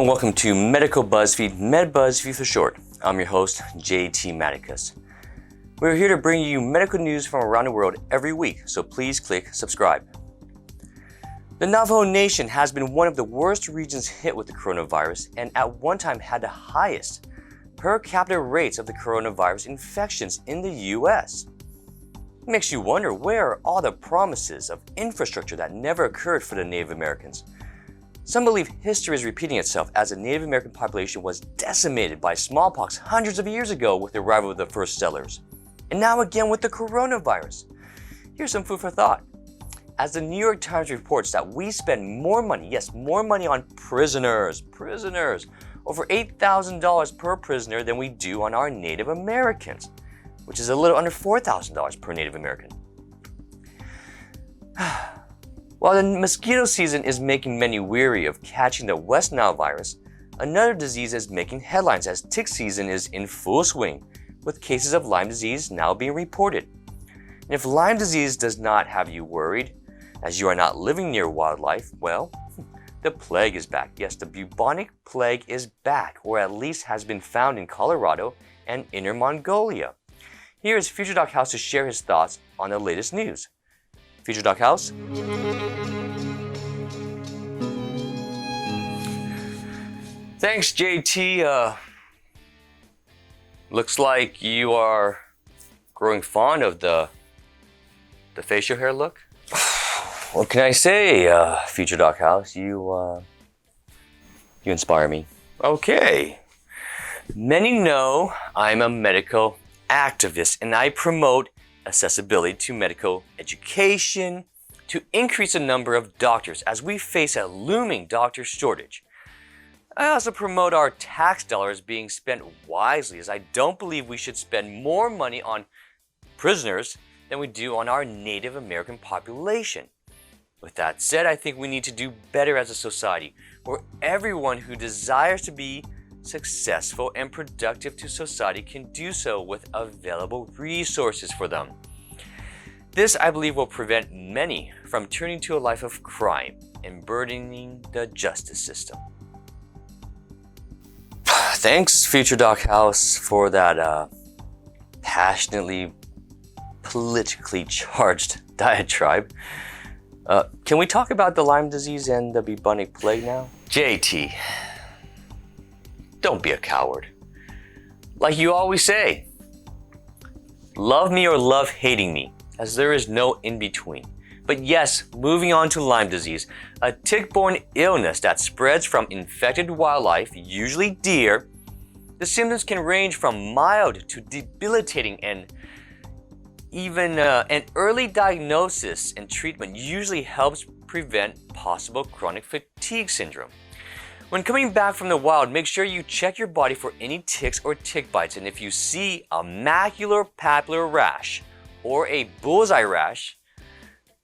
and welcome to Medical BuzzFeed, MedBuzzFeed for short. I'm your host, JT Maticus. We're here to bring you medical news from around the world every week, so please click subscribe. The Navajo Nation has been one of the worst regions hit with the coronavirus and at one time had the highest per capita rates of the coronavirus infections in the US. It makes you wonder, where are all the promises of infrastructure that never occurred for the Native Americans? Some believe history is repeating itself as the Native American population was decimated by smallpox hundreds of years ago with the arrival of the first settlers, and now again with the coronavirus. Here's some food for thought. As the New York Times reports that we spend more money, yes, more money on prisoners, over $8,000 per prisoner than we do on our Native Americans, which is a little under $4,000 per Native American. While the mosquito season is making many weary of catching the West Nile virus, another disease is making headlines as tick season is in full swing, with cases of Lyme disease now being reported. And if Lyme disease does not have you worried, as you are not living near wildlife, well, the plague is back. Yes, the Bubonic Plague is back, or at least has been found in Colorado and Inner Mongolia. Here is Future Doc House to share his thoughts on the latest news. Future Doc House? Thanks, JT. Looks like you are growing fond of the facial hair look. What can I say, Future Doc House? You inspire me. Okay. Many know I'm a medical activist and I promote accessibility to medical education to increase the number of doctors as we face a looming doctor shortage. I also promote our tax dollars being spent wisely, as I don't believe we should spend more money on prisoners than we do on our Native American population. With that said, I think we need to do better as a society, where everyone who desires to be successful and productive to society can do so with available resources for them. This, I believe, will prevent many from turning to a life of crime and burdening the justice system. Thanks, Future Doc House, for that passionately, politically charged diatribe. Can we talk about the Lyme disease and the Bubonic Plague now? JT, don't be a coward. Like you always say, love me or love hating me, as there is no in between. But yes, moving on to Lyme disease, a tick-borne illness that spreads from infected wildlife, usually deer. The symptoms can range from mild to debilitating, and even an early diagnosis and treatment usually helps prevent possible chronic fatigue syndrome. When coming back from the wild, make sure you check your body for any ticks or tick bites, and if you see a Maculopapularrash or a bullseyerash,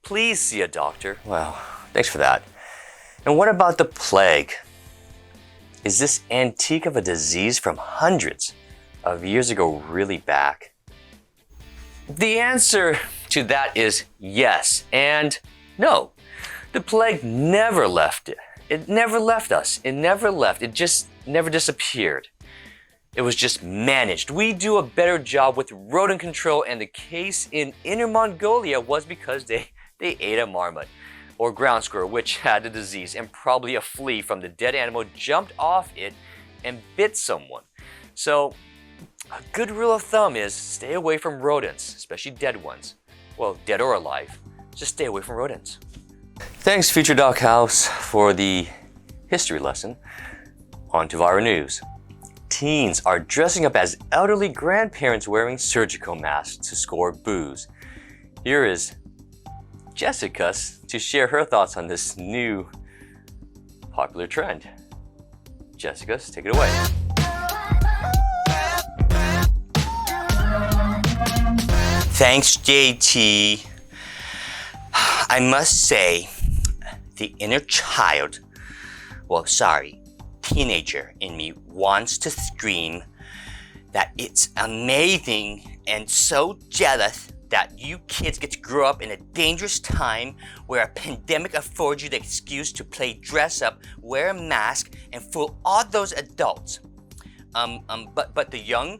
please see a doctor. Wow, thanks for that. And what about the plague? Is this antique of a disease from hundreds of years ago really back? The answer to that is yes and no. The plague never left it. It never left us. It never left. It just never disappeared. It was just managed. We do a better job with rodent control, and the case in Inner Mongolia was because they ate a marmot or ground squirrel which had the disease, and probably a flea from the dead animal jumped off it and bit someone. So a good rule of thumb is stay away from rodents, especially dead ones. Well, dead or alive, just stay away from rodents. Thanks, Future Doc House, for the history lesson. On to our news. Teens are dressing up as elderly grandparents wearing surgical masks to score booze. Here is Jessicus to share her thoughts on this new popular trend. Jessicus, take it away. Thanks, JT. I must say, the inner child, teenager in me wants to scream that it's amazing and so jealous that you kids get to grow up in a dangerous time where a pandemic affords you the excuse to play dress up, wear a mask, and fool all those adults. But the young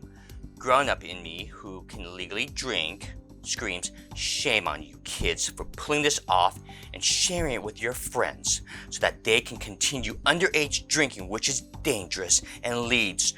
grown-up in me who can legally drink screams, shame on you kids for pulling this off and sharing it with your friends so that they can continue underage drinking, which is dangerous and leads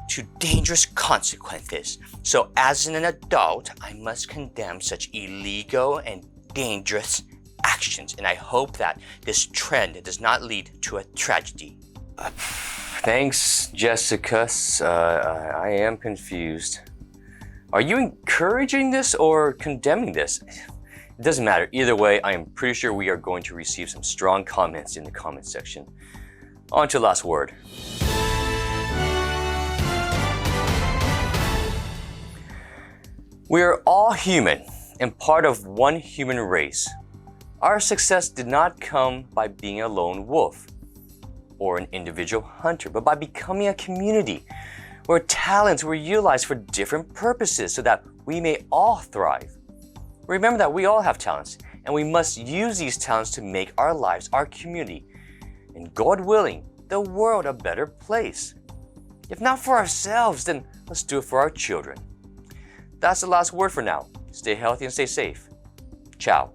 to dangerous consequences. So as an adult, I must condemn such illegal and dangerous actions, and I hope that this trend does not lead to a tragedy. Thanks, Jessicus. I am confused. Are you encouraging this or condemning this? It doesn't matter. Either way, I am pretty sure we are going to receive some strong comments in the comment section. On to the last word. We are all human and part of one human race. Our success did not come by being a lone wolf or an individual hunter, but by becoming a community where talents were utilized for different purposes so that we may all thrive. Remember that we all have talents, and we must use these talents to make our lives, our community, and God willing, the world a better place. If not for ourselves, then let's do it for our children. That's the last word for now. Stay healthy and stay safe. Ciao.